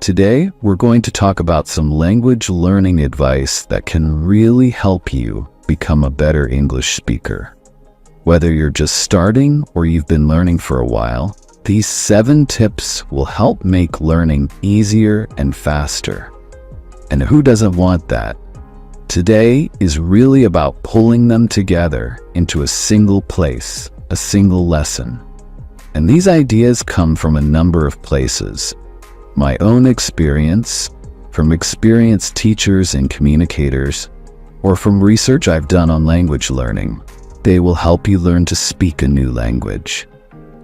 Today, we're going to talk about some language learning advice that can really help you become a better English speaker. Whether you're just starting or you've been learning for a while, these 7 tips will help make learning easier and faster. And who doesn't want that? Today is really about pulling them together into a single place, a single lesson. And these ideas come from a number of places. My own experience, from experienced teachers and communicators, or from research I've done on language learning. They will help you learn to speak a new language.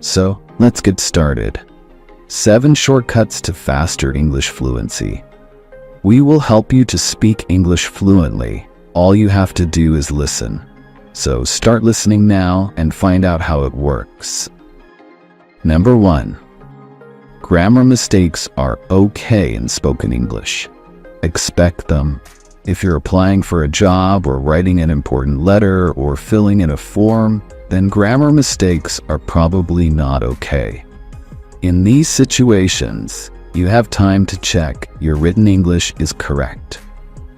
So, let's get started. 7 shortcuts to faster English fluency. We will help you to speak English fluently. All you have to do is listen. So start listening now and find out how it works. Number 1. Grammar mistakes are okay in spoken English. Expect them. If you're applying for a job or writing an important letter or filling in a form, then grammar mistakes are probably not okay. In these situations, you have time to check your written English is correct.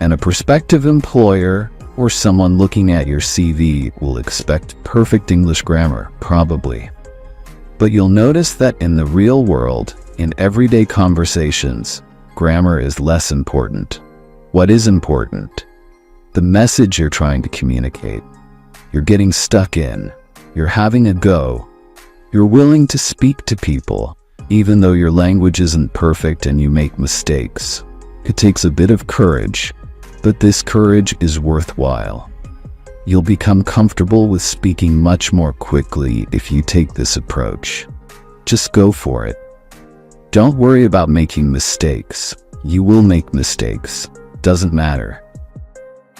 And a prospective employer or someone looking at your CV will expect perfect English grammar, probably. But you'll notice that in the real world, in everyday conversations, grammar is less important. What is important? The message you're trying to communicate. You're getting stuck in. You're having a go. You're willing to speak to people, even though your language isn't perfect and you make mistakes. It takes a bit of courage, but this courage is worthwhile. You'll become comfortable with speaking much more quickly if you take this approach. Just go for it. Don't worry about making mistakes. You will make mistakes. Doesn't matter.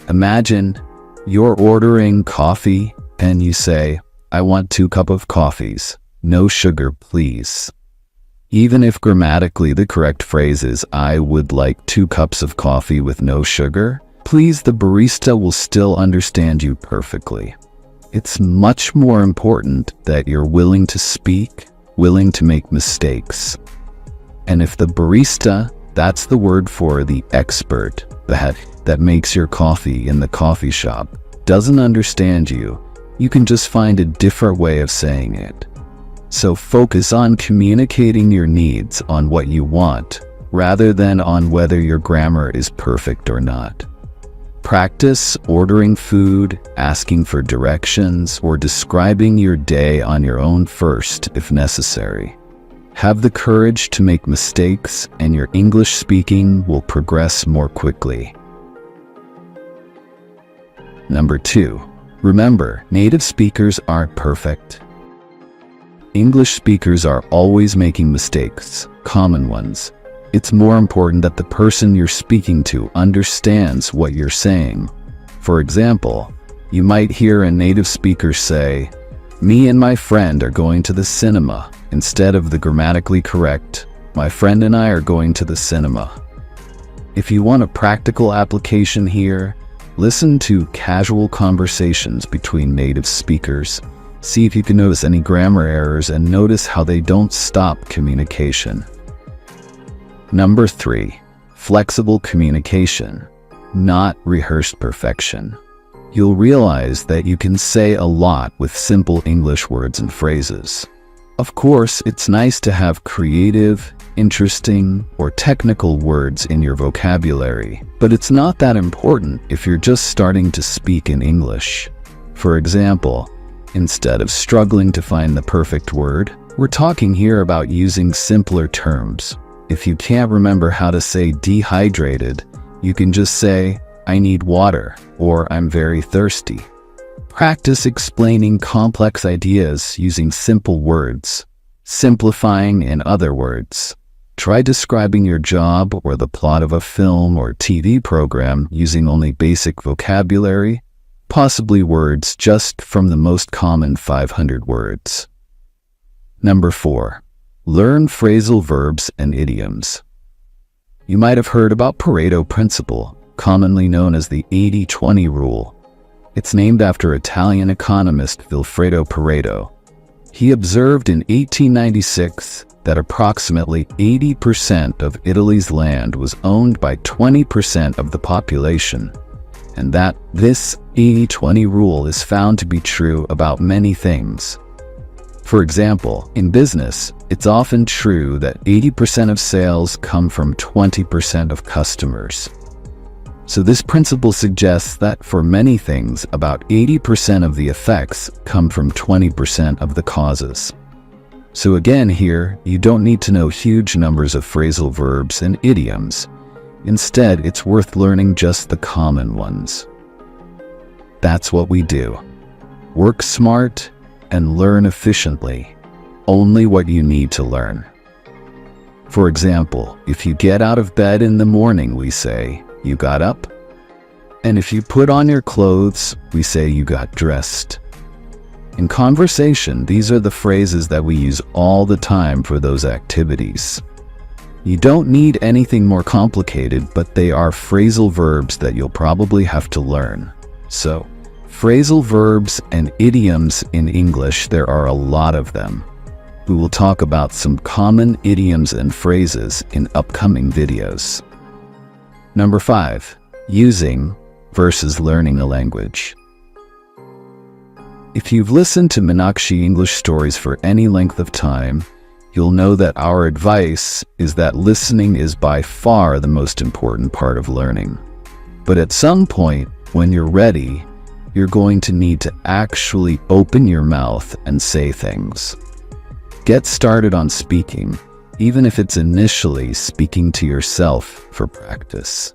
Imagine you're ordering coffee and you say, "I want 2 cups of coffees. No sugar, please." Even if grammatically the correct phrase is, "I would like 2 cups of coffee with no sugar," please, the barista will still understand you perfectly. It's much more important that you're willing to speak, willing to make mistakes. And if the barista, that's the word for the expert that makes your coffee in the coffee shop, doesn't understand you, you can just find a different way of saying it. So focus on communicating your needs, on what you want, rather than on whether your grammar is perfect or not. Practice ordering food, asking for directions, or describing your day on your own first if necessary. Have the courage to make mistakes, and your English speaking will progress more quickly. Number 2. Remember, native speakers aren't perfect. English speakers are always making mistakes, common ones. It's more important that the person you're speaking to understands what you're saying. For example, you might hear a native speaker say, "Me and my friend are going to the cinema," instead of the grammatically correct, "My friend and I are going to the cinema." If you want a practical application here, listen to casual conversations between native speakers. See if you can notice any grammar errors and notice how they don't stop communication. Number 3. Flexible communication, not rehearsed perfection. You'll realize that you can say a lot with simple English words and phrases. Of course, it's nice to have creative, interesting, or technical words in your vocabulary, but it's not that important if you're just starting to speak in English. For example, instead of struggling to find the perfect word, we're talking here about using simpler terms. If you can't remember how to say dehydrated, you can just say, "I need water," or "I'm very thirsty." Practice explaining complex ideas using simple words, simplifying in other words. Try describing your job or the plot of a film or TV program using only basic vocabulary, possibly words just from the most common 500 words. Number 4. Learn phrasal verbs and idioms. You might have heard about Pareto principle, commonly known as the 80-20 rule. It's named after Italian economist Vilfredo Pareto. He observed in 1896 that approximately 80% of Italy's land was owned by 20% of the population, and that this 80-20 rule is found to be true about many things. For example, in business, it's often true that 80% of sales come from 20% of customers. So this principle suggests that for many things, about 80% of the effects come from 20% of the causes. So again here, you don't need to know huge numbers of phrasal verbs and idioms. Instead, it's worth learning just the common ones. That's what we do. Work smart and learn efficiently. Only what you need to learn. For example, if you get out of bed in the morning, we say, "You got up?" And if you put on your clothes, we say, "You got dressed." In conversation, these are the phrases that we use all the time for those activities. You don't need anything more complicated, but they are phrasal verbs that you'll probably have to learn. So, phrasal verbs and idioms in English, there are a lot of them. We will talk about some common idioms and phrases in upcoming videos. Number 5. Using versus learning a language. If you've listened to Meenakshi English stories for any length of time, you'll know that our advice is that listening is by far the most important part of learning. But at some point, when you're ready, you're going to need to actually open your mouth and say things. Get started on speaking, even if it's initially speaking to yourself for practice.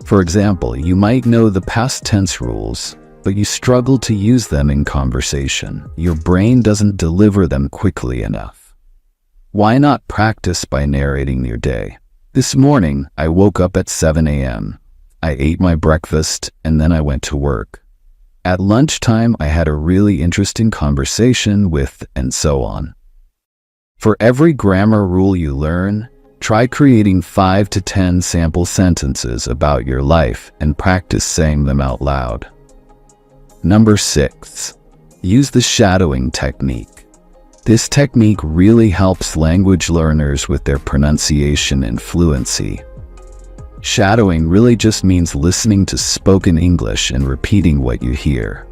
For example, you might know the past tense rules, but you struggle to use them in conversation. Your brain doesn't deliver them quickly enough. Why not practice by narrating your day? This morning, I woke up at 7 a.m. I ate my breakfast, and then I went to work. At lunchtime, I had a really interesting conversation with, and so on. For every grammar rule you learn, try creating 5 to 10 sample sentences about your life and practice saying them out loud. Number 6. Use the shadowing technique. This technique really helps language learners with their pronunciation and fluency. Shadowing really just means listening to spoken English and repeating what you hear.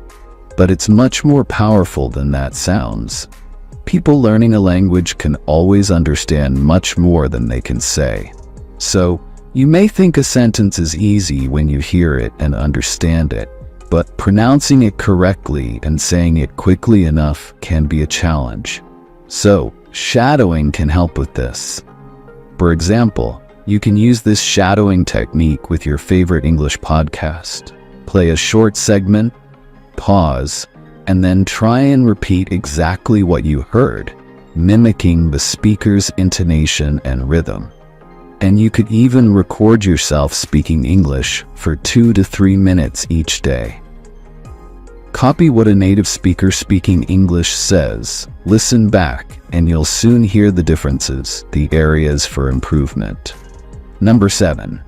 But it's much more powerful than that sounds. People learning a language can always understand much more than they can say. So, you may think a sentence is easy when you hear it and understand it, but pronouncing it correctly and saying it quickly enough can be a challenge. So, shadowing can help with this. For example, you can use this shadowing technique with your favorite English podcast. Play a short segment, pause, and then try and repeat exactly what you heard, mimicking the speaker's intonation and rhythm. And you could even record yourself speaking English for 2 to 3 minutes each day. Copy what a native speaker speaking English says, listen back, and you'll soon hear the differences, the areas for improvement. Number 7.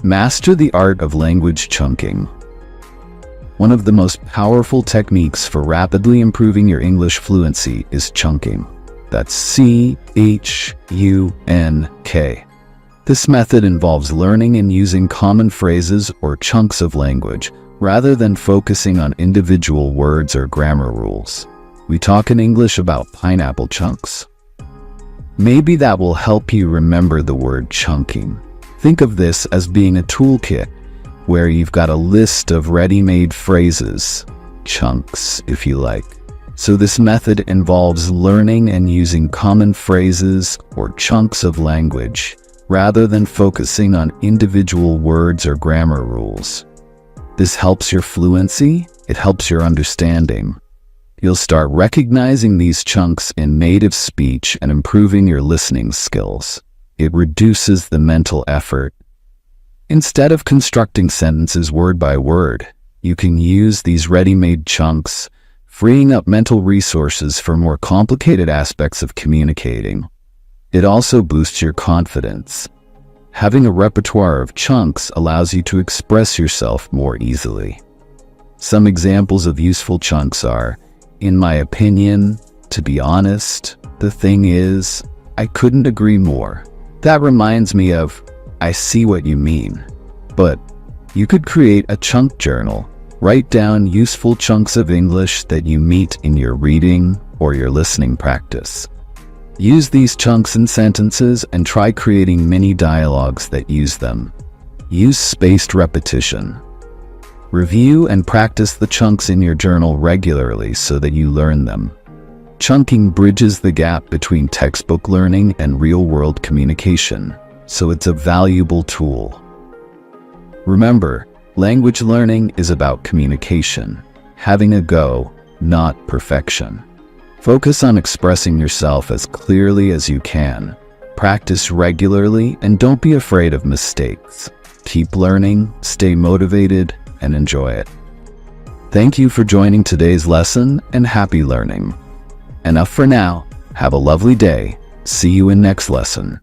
Master the art of language chunking. One of the most powerful techniques for rapidly improving your English fluency is chunking. That's C-H-U-N-K. This method involves learning and using common phrases or chunks of language, rather than focusing on individual words or grammar rules. We talk in English about pineapple chunks. Maybe that will help you remember the word chunking. Think of this as being a toolkit, where you've got a list of ready-made phrases, chunks if you like. So this method involves learning and using common phrases or chunks of language, rather than focusing on individual words or grammar rules. This helps your fluency, it helps your understanding. You'll start recognizing these chunks in native speech and improving your listening skills. It reduces the mental effort. Instead of constructing sentences word by word, you can use these ready-made chunks, freeing up mental resources for more complicated aspects of communicating. It also boosts your confidence. Having a repertoire of chunks allows you to express yourself more easily. Some examples of useful chunks are, in my opinion, To be honest, the thing is, I couldn't agree more. That reminds me of, I see what you mean. But you could create a chunk journal. Write down useful chunks of English that you meet in your reading or your listening practice. Use these chunks in sentences and try creating mini dialogues that use them. Use spaced repetition. Review and practice the chunks in your journal regularly so that you learn them. Chunking bridges the gap between textbook learning and real-world communication, so it's a valuable tool. Remember, language learning is about communication, having a go, not perfection. Focus on expressing yourself as clearly as you can. Practice regularly and don't be afraid of mistakes. Keep learning, stay motivated, and enjoy it. Thank you for joining today's lesson and happy learning. Enough for now. Have a lovely day. See you in next lesson.